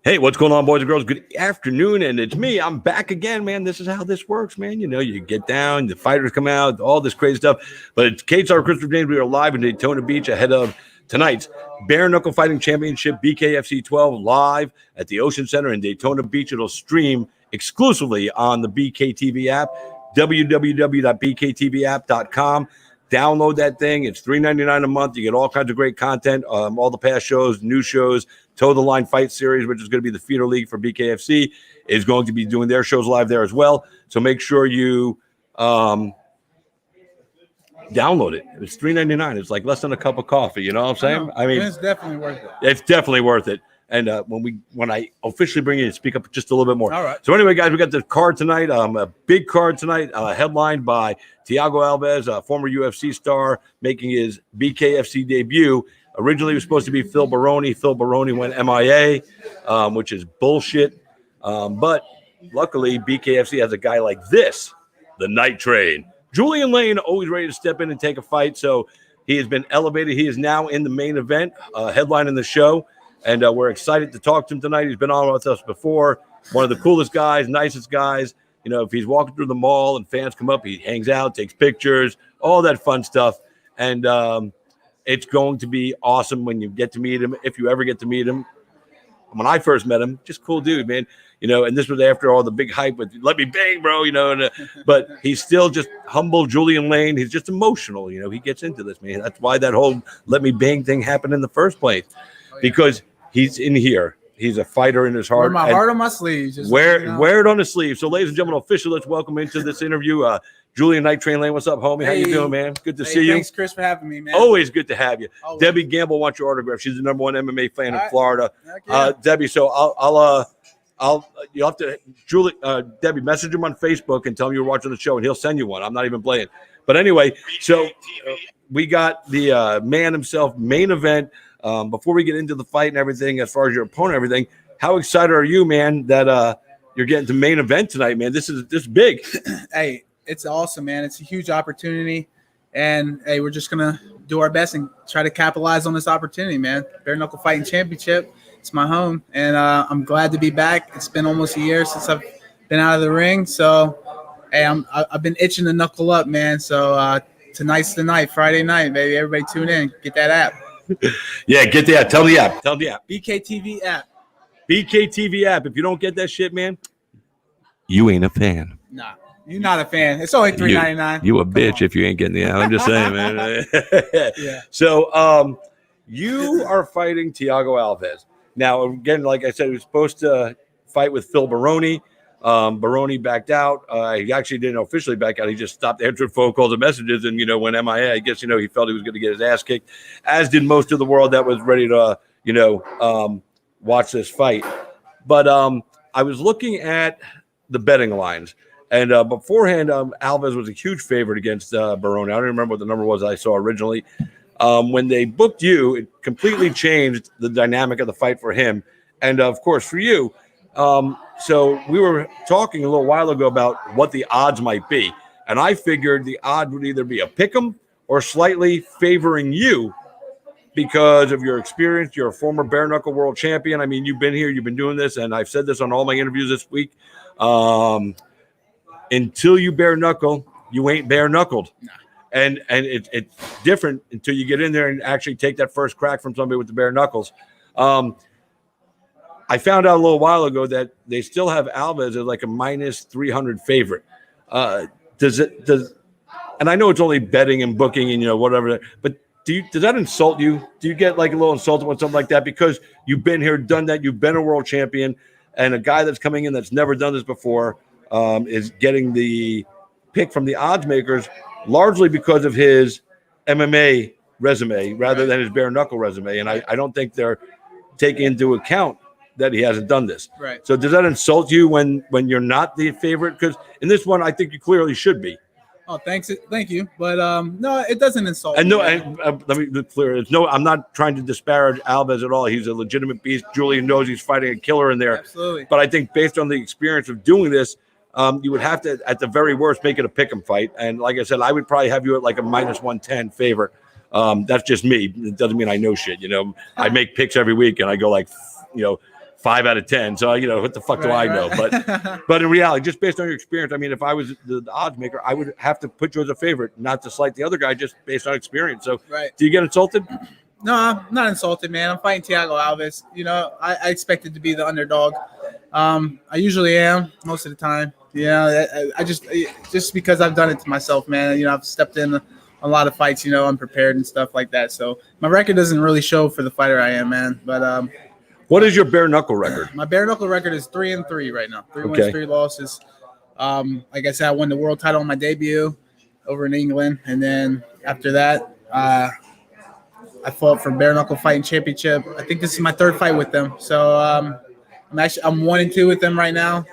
Hey, what's going on, boys and girls? Good afternoon, and it's me. I'm back again, man. This is how this works, man. You know, you get down, the fighters come out, all this crazy stuff. But it's K-Star Christopher James. We are live in Daytona Beach ahead of tonight's Bare Knuckle Fighting Championship, BKFC 12, live at the Ocean Center in Daytona Beach. It'll stream exclusively on the BKTV app, www.bktvapp.com. Download that thing. It's $3.99 a month. You get all kinds of great content, all the past shows, new shows. Toe the Line Fight Series, which is going to be the feeder league for BKFC, is going to be doing their shows live there as well. So make sure you download it. It's $3.99. It's like less than a cup of coffee. You know what I'm saying? I mean, it's definitely worth it. It's definitely worth it. And when I officially bring you to speak up just a little bit more. All right. So anyway, guys, we got the card tonight. A big card tonight, headlined by Thiago Alves, a former UFC star, making his BKFC debut. Originally, it was supposed to be Phil Baroni. Phil Baroni went MIA, which is bullshit. But luckily, BKFC has a guy like this, the Night Train. Julian Lane, always ready to step in and take a fight. So he has been elevated. He is now in the main event, headlining the show. And we're excited to talk to him tonight. He's been on with us before. One of the coolest guys, nicest guys. You know, if he's walking through the mall and fans come up, he hangs out, takes pictures, all that fun stuff. And it's going to be awesome when you get to meet him, if you ever get to meet him. When I first met him, just cool dude, man. You know, and this was after all the big hype with "Let me bang, bro," you know. But he's still just humble, Julian Lane. He's just emotional, you know. He gets into this, man. That's why that whole "Let me bang" thing happened in the first place, because he's in here. He's a fighter in his heart. Wear my heart on my sleeve. Just wear it on the sleeve. So, ladies and gentlemen, officially, let's welcome into this interview Julian Night Train Lane. What's up, homie? How you doing, man? Good to see you. Thanks, Chris, for having me, man. Always good to have you. Always. Debbie Gamble wants your autograph. She's the #1 MMA fan in Florida. Yeah. Debbie, so you'll have to Debbie, message him on Facebook and tell him you're watching the show, and he'll send you one. I'm not even playing. But anyway, so we got the man himself, main event. Before we get into the fight and everything, as far as your opponent and everything, how excited are you, man, that you're getting to main event tonight, man? This is big. Hey, it's awesome, man. It's a huge opportunity. And, hey, we're just going to do our best and try to capitalize on this opportunity, man. Bare Knuckle Fighting Championship. It's my home, and I'm glad to be back. It's been almost a year since I've been out of the ring. So, hey, I've been itching to knuckle up, man. So tonight's the night, Friday night, baby. Everybody tune in. Get that app. Yeah, get the app. Tell the app. Tell the app. BKTV app. BKTV app. If you don't get that shit, man, you ain't a fan. Nah, you're not a fan. It's only $3.99. You a bitch if you ain't getting the app. I'm just saying, man. Yeah. So you are fighting Thiago Alves. Now, again, like I said, he was supposed to fight with Phil Baroni. Baroni backed out. He actually didn't officially back out. He just stopped answering phone calls and messages and, went MIA. I guess, he felt he was going to get his ass kicked, as did most of the world that was ready to, watch this fight. But I was looking at the betting lines. And beforehand, Alves was a huge favorite against Baroni. I don't remember what the number was I saw originally. When they booked you, it completely changed the dynamic of the fight for him. And, of course, for you. So we were talking a little while ago about what the odds might be. And I figured the odds would either be a pick'em or slightly favoring you because of your experience. You're a former bare knuckle world champion. I mean, you've been here, you've been doing this, and I've said this on all my interviews this week. Until you bare knuckle, you ain't bare knuckled. Nah. And it's different until you get in there and actually take that first crack from somebody with the bare knuckles. I found out a little while ago that they still have Alves as like a -300 favorite. And I know it's only betting and booking and whatever, but does that insult you? Do you get like a little insulted when something like that because you've been here, done that, you've been a world champion, and a guy that's coming in that's never done this before is getting the pick from the odds makers largely because of his MMA resume rather than his bare knuckle resume, and I don't think they're taking into account that he hasn't done this. Right. So does that insult you when you're not the favorite? Because in this one, I think you clearly should be. Oh, thank you. But no, it doesn't insult me. Let me be clear. I'm not trying to disparage Alves at all. He's a legitimate beast. Julian knows he's fighting a killer in there. Absolutely. But I think based on the experience of doing this, you would have to, at the very worst, make it a pick'em fight. And like I said, I would probably have you at like a -110 favorite. That's just me. It doesn't mean I know shit. I make picks every week, and I go like, 5 out of 10. So, what the fuck do I know? But in reality, just based on your experience, I mean, if I was the odds maker, I would have to put you as a favorite, not to slight the other guy, just based on experience. So, do you get insulted? No, I'm not insulted, man. I'm fighting Thiago Alves. I expected to be the underdog. I usually am most of the time. I just because I've done it to myself, man. I've stepped in a lot of fights, unprepared and stuff like that. So my record doesn't really show for the fighter I am, man. But what is your bare knuckle record? My bare knuckle record is 3-3 right now. 3 wins, 3 losses. Like I said, I won the world title on my debut over in England, and then after that, I fought for bare knuckle fighting championship. I think this is my 3rd fight with them. So I'm 1-2 with them right now.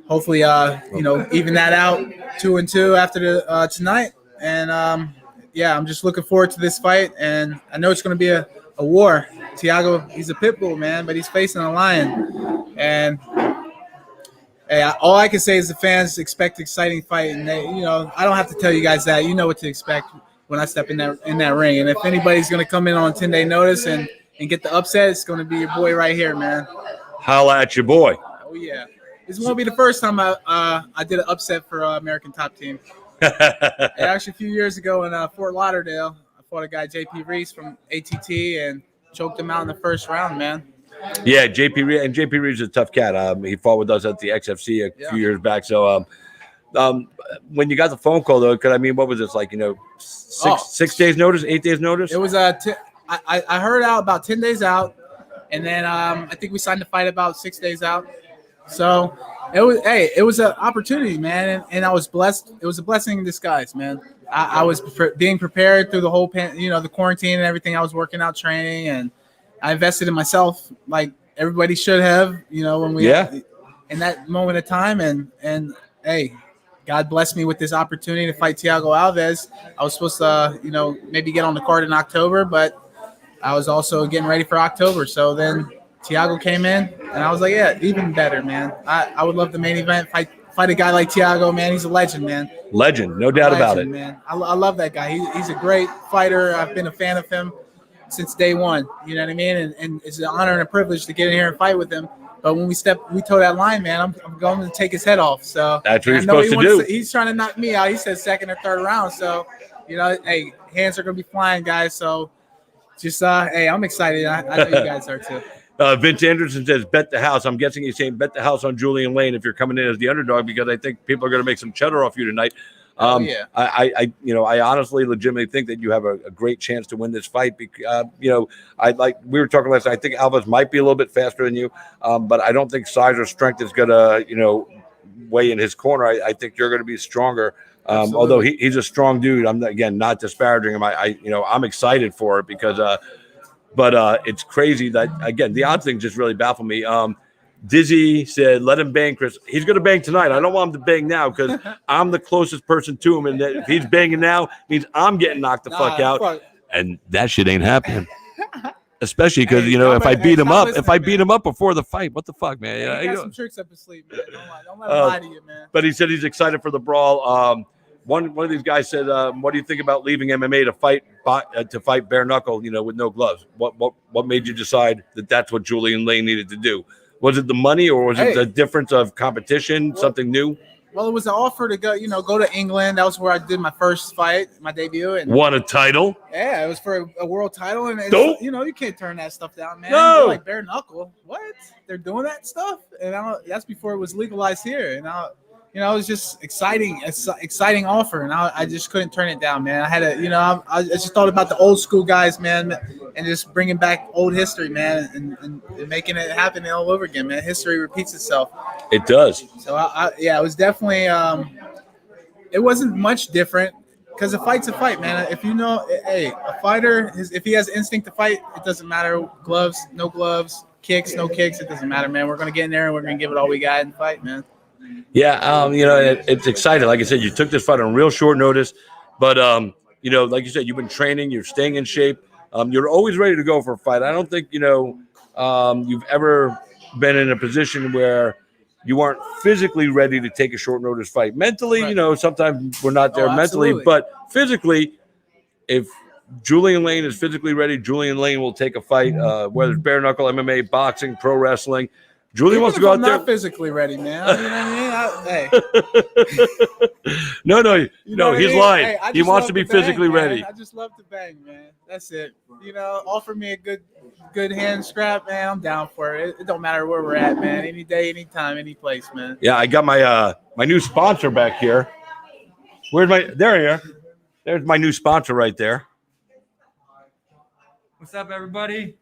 Hopefully, even that out 2-2 after tonight. And I'm just looking forward to this fight. And I know it's going to be a war. Thiago, he's a pit bull, man, but he's facing a lion. And hey, all I can say is the fans expect exciting fight, and they, I don't have to tell you guys that. You know what to expect when I step in that ring. And if anybody's going to come in on 10-day notice and get the upset, it's going to be your boy right here, man. Holla at your boy. Oh yeah, this won't be the first time I did an upset for American Top Team. Actually, a few years ago in Fort Lauderdale, I fought a guy, JP Reese from ATT, and choked him out in the first round, man. Yeah, JP Reese is a tough cat. He fought with us at the XFC a few years back. So, when you got the phone call, though, what was this like? 6 days notice, 8 days notice? It was I heard out about 10 days out, and then I think we signed the fight about 6 days out. So it was an opportunity, man, and I was blessed. It was a blessing in disguise, man. I was being prepared through the whole the quarantine and everything. I was working out, training, and I invested in myself like everybody should have, when we in that moment of time. And hey, God blessed me with this opportunity to fight Thiago Alves. I was supposed to, maybe get on the card in October, but I was also getting ready for October. So then Thiago came in, and I was like, yeah, even better, man. I would love the main event, fight a guy like Thiago, man. He's a legend, man. Legend, no doubt about it. Man. I love that guy. He's a great fighter. I've been a fan of him since day one. You know what I mean? And it's an honor and a privilege to get in here and fight with him. But when we toe that line, man, I'm going to take his head off. So that's what you're supposed to do. He's trying to knock me out. He said 2nd or 3rd round. So, hey, hands are going to be flying, guys. So just, hey, I'm excited. I know you guys are too. Vince Anderson says, bet the house. I'm guessing he's saying bet the house on Julian Lane if you're coming in as the underdog, because I think people are going to make some cheddar off you tonight. Yeah. I honestly, legitimately think that you have a great chance to win this fight. Because, we were talking last night. I think Alves might be a little bit faster than you, but I don't think size or strength is going to, weigh in his corner. I think you're going to be stronger. Although he's a strong dude. I'm not disparaging him. I'm excited for it because, but it's crazy that, again, the odds thing just really baffled me. Dizzy said, let him bang, Chris. He's going to bang tonight. I don't want him to bang now because I'm the closest person to him. And if he's banging now, means I'm getting knocked the fuck out. And that shit ain't happening. Especially because, if I beat him up before the fight, what the fuck, man? He got some tricks up his sleeve, man. Don't let him lie to you, man. But he said he's excited for the brawl. One of these guys said, what do you think about leaving MMA to fight bare knuckle, with no gloves? What made you decide that that's what Julian Lane needed to do? Was it the money, or was it the difference of competition, something new? Well, it was an offer to go to England. That was where I did my first fight, my debut, and won a title. Yeah, it was for a world title, and you can't turn that stuff down, man. No, like bare knuckle. What? They're doing that stuff, and that's before it was legalized here. And it was just exciting offer, and I just couldn't turn it down, man. I had to, I just thought about the old school guys, man, and just bringing back old history, man, and making it happen all over again, man. History repeats itself. It does. So it was definitely, it wasn't much different because a fight's a fight, man. If a fighter, if he has instinct to fight, it doesn't matter. Gloves, no gloves, kicks, no kicks, it doesn't matter, man. We're gonna get in there and we're gonna give it all we got and fight, man. Yeah, it's exciting. Like I said, you took this fight on real short notice, but like you said, you've been training, you're staying in shape. You're always ready to go for a fight. I don't think you've ever been in a position where you aren't physically ready to take a short notice fight. Mentally, right. Sometimes we're not there mentally, but physically, if Julian Lane is physically ready. Julian Lane will take a fight, whether it's bare knuckle, MMA, boxing, pro wrestling. Julian wants to go out there. Not physically ready, man. You know what I mean? Hey. No, he's lying. Hey, he wants to be physically ready. I just love to bang, man. That's it. You know, offer me a good hand scrap, man. I'm down for it. It don't matter where we're at, man. Any day, any time, any place, man. Yeah, I got my my new sponsor back here. There you are. There's my new sponsor right there. What's up, everybody?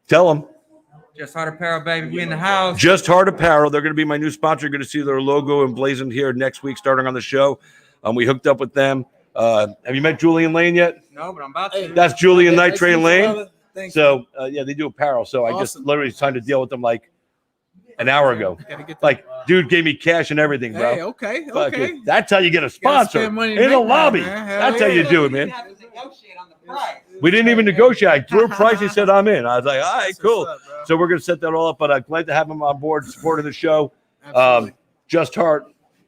Tell them. Just Hard Apparel, baby. We in the house. Just Hard Apparel. They're going to be my new sponsor. You're going to see their logo emblazoned here next week, starting on the show. We hooked up with them. Have you met Julian Lane yet? No, but I'm about to. That's Julian Night Train Lane. So, yeah, they do apparel. So I just Awesome. literally signed a deal with them like an hour ago. Like, dude gave me cash and everything, bro. Hey, okay. Fucking- That's how you get a sponsor spend money in to a make money, lobby. man. Hell That's how yeah. you do it, man. You have to negotiate on the price. We didn't even negotiate. I threw a price. He said, I'm in. I was like, all right, That's cool. what's up, bro. So we're going to set that all up, but I'm glad to have him on board, supporting the show. Absolutely. Just Heart.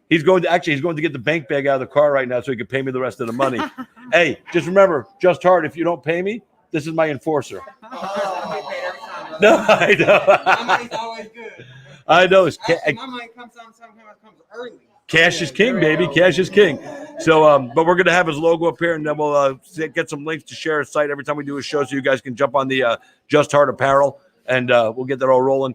He's going to get the bank bag out of the car right now so he can pay me the rest of the money. Hey, just remember, Just Heart, if you don't pay me, this is my enforcer. No, I know. My money's always good. I know. Actually, my money comes early. Cash is king, baby. Cash is king. So, but we're going to have his logo up here, and then we'll get some links to share his site every time we do a show so you guys can jump on the Just Heart Apparel, and we'll get that all rolling.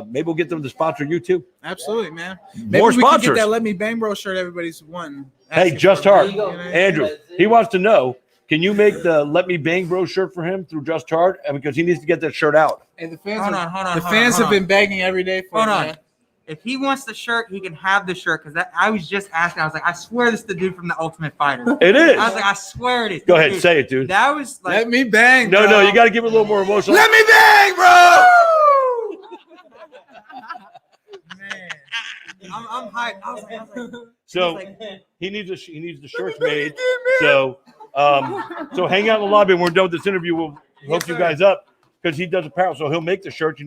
Maybe we'll get them to sponsor you, too. Absolutely, man. Maybe More we sponsors. Can get that Let Me Bang Bro shirt everybody's wanting. Hey, Asking Just for. Heart. You know? Andrew, he wants to know, can you make the Let Me Bang Bro shirt for him through Just Heart? And because he needs to get that shirt out. Hey, the fans, Hold on. the fans have been begging every day for Hold it, on. man. If he wants the shirt, he can have the shirt. Because I was just asking. I was like, I swear this is the dude from the Ultimate Fighter. It is. I was like, I swear it is. Go ahead, Dude, say it, dude. That was like. Let me bang, No, bro. you got to give it a little more emotional. Let me bang, bro. Man, I'm hyped. I was like, So he needs the shirts made. So hang out in the lobby when we're done with this interview. We'll hook you guys up because he does apparel. So he'll make the shirt,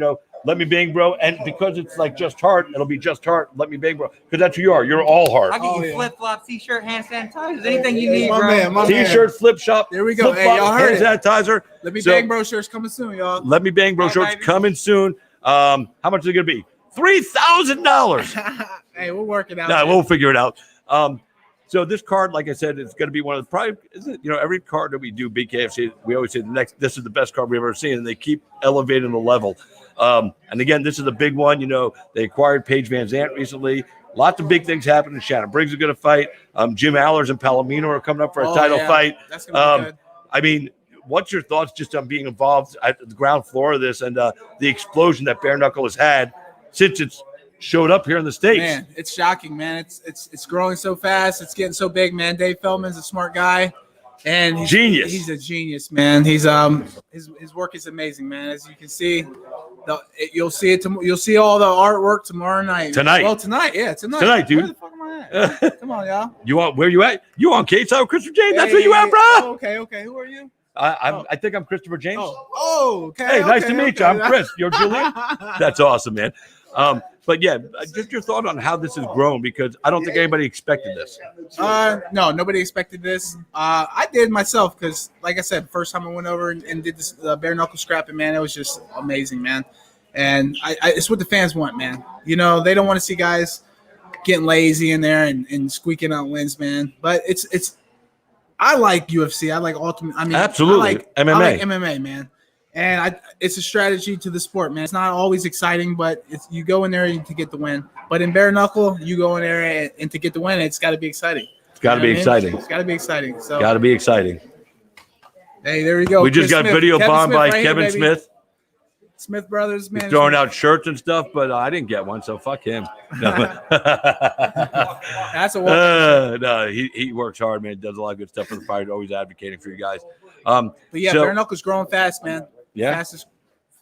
Let Me Bang Bro. And because it's like Just Heart, it'll be Just Heart, Let Me Bang Bro. Because that's who you are. You're all heart. I'll get Oh, you yeah. flip-flops, t-shirt, hand sanitizers, anything you need, my bro. man, my man. T-shirt, flip shop. There we go. Hey, flip-flop, y'all heard hand sanitizer. Let Me So- Bang Bro shirts coming soon, y'all. Let Me Bang Bro Hey, shirts baby. coming soon. How much is it going to be? $3,000. Hey, we'll work it out. No, man. we'll figure it out. So this card, like I said, it's going to be one of the probably, isn't it? Every card that we do BKFC, we always say this is the best card we've ever seen, and they keep elevating the level. And again, this is a big one. They acquired Paige Van Zant recently. Lots of big things happening. Shannon Briggs is going to fight. Jim Allers and Palomino are coming up for a title fight. That's gonna be good. I mean, what's your thoughts just on being involved at the ground floor of this and the explosion that bare knuckle has had since it's showed up here in the States? Man, it's shocking, man. It's growing so fast. It's getting so big, man. Dave Feldman's a smart guy, and he's Genius. He's a genius, man. He's his work is amazing, man. As you can see, you'll see it. You'll see all the artwork tomorrow night. Tonight. Well, tonight, yeah, tonight. Tonight, dude. Where the fuck am I at? Come on, y'all. Where you at? You on Kate's out, Christopher James? That's where you at, bro. Oh, okay. Who are you? I think I'm Christopher James. Okay. Hey, nice to okay, meet you. okay. I'm Chris. You're Julian. That's awesome, man. But yeah, just your thought on how this has grown, because I don't think anybody expected this. No, nobody expected this. I did myself because, like I said, first time I went over and did this bare knuckle scrapping, man, it was just amazing, man. And it's what the fans want, man. They don't want to see guys getting lazy in there and squeaking out wins, man. But it's. I like UFC. I like Ultimate. I mean, Absolutely. I like MMA, man. And it's a strategy to the sport, man. It's not always exciting, but you go in there to get the win. But in bare knuckle, you go in there and to get the win, it's got to be exciting. It's got to be exciting. It's got to be exciting. So, Got to be exciting. hey, there we go. We just Chris got Smith. video Kevin bombed Smith by right here, Kevin baby. Smith. Smith Brothers, He's man. throwing out shirts and stuff, but I didn't get one, so fuck him. No, That's a one. no, he works hard, man. Does a lot of good stuff for the fight. Always advocating for you guys. But yeah, so- bare knuckle's growing fast, man. Yeah.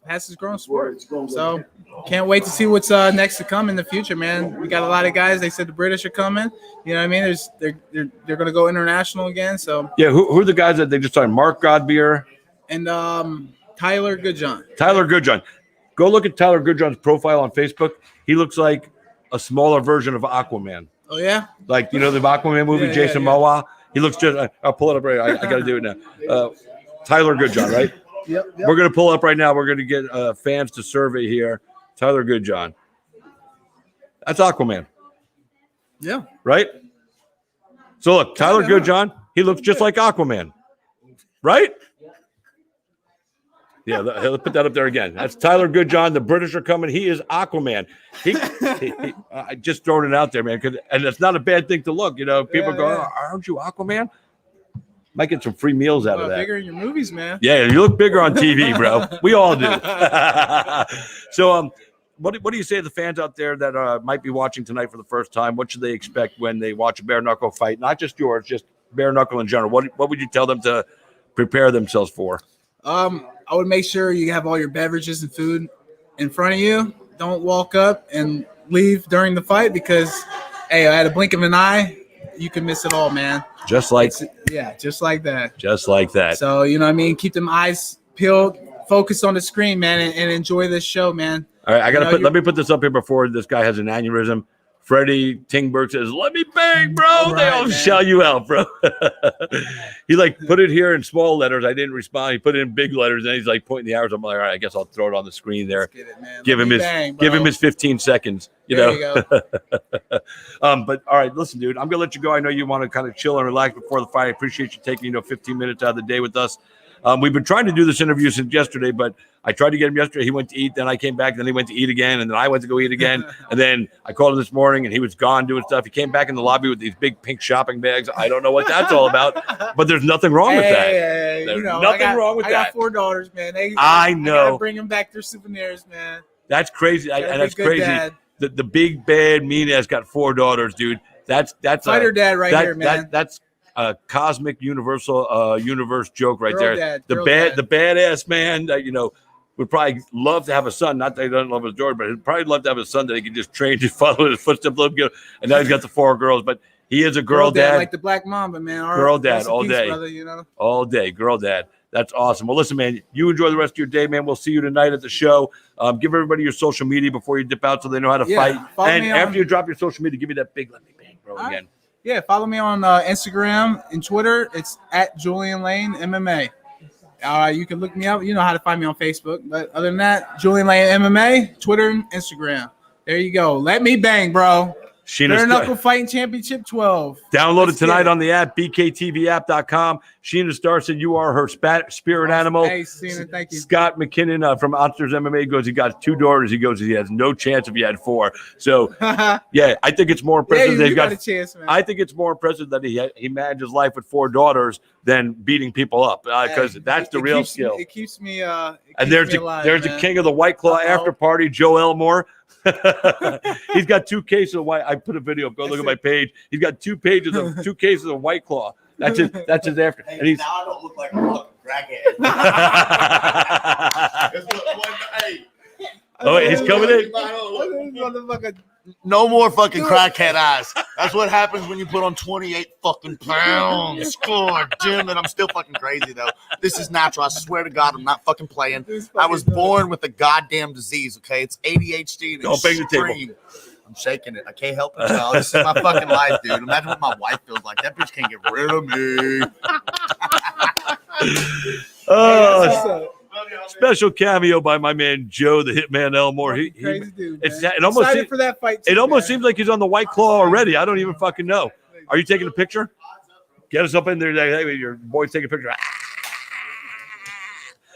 Fastest growing sport. So can't wait to see what's next to come in the future, man. We got a lot of guys. They said the British are coming. You know what I mean? They're going to go international again. So Yeah, who are the guys that they just signed? Mark Godbeer. and Tyler Goodjohn. Tyler Goodjohn. Go look at Tyler Goodjohn's profile on Facebook. He looks like a smaller version of Aquaman. Oh yeah. Like, the Aquaman movie, Yeah, Jason yeah. Momoa. He looks just, I'll pull it up right. I got to do it now. Tyler Goodjohn, right? Yep. We're going to pull up right now. We're going to get fans to survey here. Tyler Goodjohn. That's Aquaman. Yeah. Right? So look, Tyler Goodjohn, he looks just like Aquaman. Right? Yeah, let's put that up there again. That's Tyler Goodjohn. The British are coming. He is Aquaman. I just throwing it out there, man. And it's not a bad thing to look. You know, people go, oh, aren't you Aquaman? Might get some free meals out of that. Bigger in your movies, man. Yeah, you look bigger on TV, bro. We all do. So, what do you say to the fans out there that might be watching tonight for the first time? What should they expect when they watch a bare knuckle fight? Not just yours, just bare knuckle in general. What would you tell them to prepare themselves for? I would make sure you have all your beverages and food in front of you. Don't walk up and leave during the fight because, hey, at a blink of an eye, you can miss it all, man. Just like just like that. Just like that. So, you know what I mean? Keep them eyes peeled, focus on the screen, man, and enjoy this show, man. All right, let me put this up here before this guy has an aneurysm. Freddie Tingberg says, "Let me bang, bro." They all shout you out, bro. He put it here in small letters. I didn't respond. He put it in big letters, and he's pointing the hours. I'm like, all right, I guess I'll throw it on the screen there. Get it, man. Give him his 15 seconds. You know. But all right, listen, dude. I'm gonna let you go. I know you want to kind of chill and relax before the fight. I appreciate you taking 15 minutes out of the day with us. We've been trying to do this interview since yesterday, but I tried to get him yesterday. He went to eat, then I came back, then he went to eat again, and then I went to go eat again. And then I called him this morning, and he was gone doing stuff. He came back in the lobby with these big pink shopping bags. I don't know what that's all about, but there's nothing wrong with that. There's nothing wrong with that. I got 4 daughters, man. I know. I gotta bring them back their souvenirs, man. That's crazy, and that's crazy. The big bad mean ass got 4 daughters, dude. That's fighter dad right here, man. That's a cosmic universe joke right there. Dad, the badass man that would probably love to have a son. Not that he doesn't love his daughter, but he'd probably love to have a son that he could just train to follow in his footsteps. And now he's got the 4 girls, but he is a girl dad, like the Black Mamba, man. Girl dad all day, brother, all day, girl dad. That's awesome. Well, listen, man, you enjoy the rest of your day, man. We'll see you tonight at the show. Give everybody your social media before you dip out so they know how to fight. And after you drop your social media, give me that big let me bang, bro, again. Yeah, follow me on Instagram and Twitter. It's at Julian Lane MMA. You can look me up. You know how to find me on Facebook. But other than that, Julian Lane MMA, Twitter, and Instagram. There you go. Let me bang, bro. Bare Knuckle Fighting Championship 12. Download it tonight on the app, bktvApp.com. Sheena Starr said you are her spirit animal. Hey, Sheena, thank you. Scott McKinnon from Monsters MMA goes, he got 2 daughters. He goes, he has no chance if he had 4. So, yeah, I think it's more impressive that he's got a chance, man. I think it's more impressive that he managed his life with 4 daughters than beating people up because that's the real skill. It keeps me and there's the king of the White Claw after party, Joe Elmore. He's got 2 cases of white. I put a video up. Go look at my page. He's got 2 cases of White Claw. That's his after. Hey, and he's now I don't look like a fucking crackhead. Oh, wait, he's coming in. No more fucking crackhead eyes. That's what happens when you put on 28 fucking pounds. God damn it, I'm still fucking crazy though. This is natural. I swear to God, I'm not fucking playing. I was born with a goddamn disease. Okay, it's ADHD. And don't bang the table. I'm shaking it. I can't help it, y'all. This is my fucking life, dude. Imagine what my wife feels like. That bitch can't get rid of me. Oh, special cameo by my man Joe, the Hitman Elmore. Crazy dude. It almost excited for that fight. It almost seems like he's on the White Claw already. I don't even fucking know. Are you taking a picture? Get us up in there. Hey, your boy's taking a picture.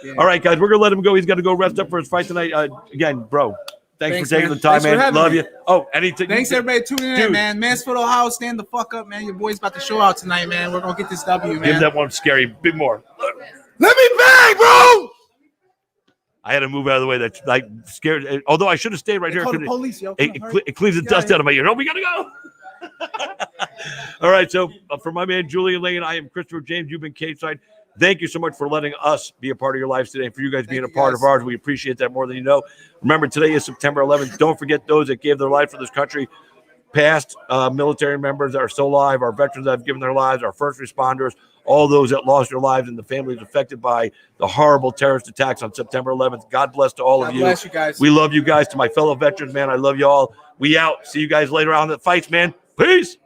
Yeah. All right, guys, we're gonna let him go. He's got to go rest up for his fight tonight. Again, bro. Thanks for taking the time, man. Love you. Oh, anything. Thanks, everybody, tuning in, man. Mansfield, Ohio, stand the fuck up, man. Your boy's about to show out tonight, man. We're going to get this W, man. Give that one scary. Big more. Let me bang, bro! I had to move out of the way. That's like scared. Although I should have stayed right here. Call the police, yo. It cleans the dust out of my ear. Oh, we got to go. All right, so for my man, Julian Lane, I am Christopher James. You've been Cage-Side. Thank you so much for letting us be a part of your lives today. And for you guys being a part of ours, we appreciate that more than you know. Remember, today is September 11th. Don't forget those that gave their life for this country. Past military members that are still alive, our veterans that have given their lives, our first responders, all those that lost their lives and the families affected by the horrible terrorist attacks on September 11th. God bless to all of you. God bless you guys. We love you guys. To my fellow veterans, man, I love you all. We out. See you guys later on the fights, man. Peace.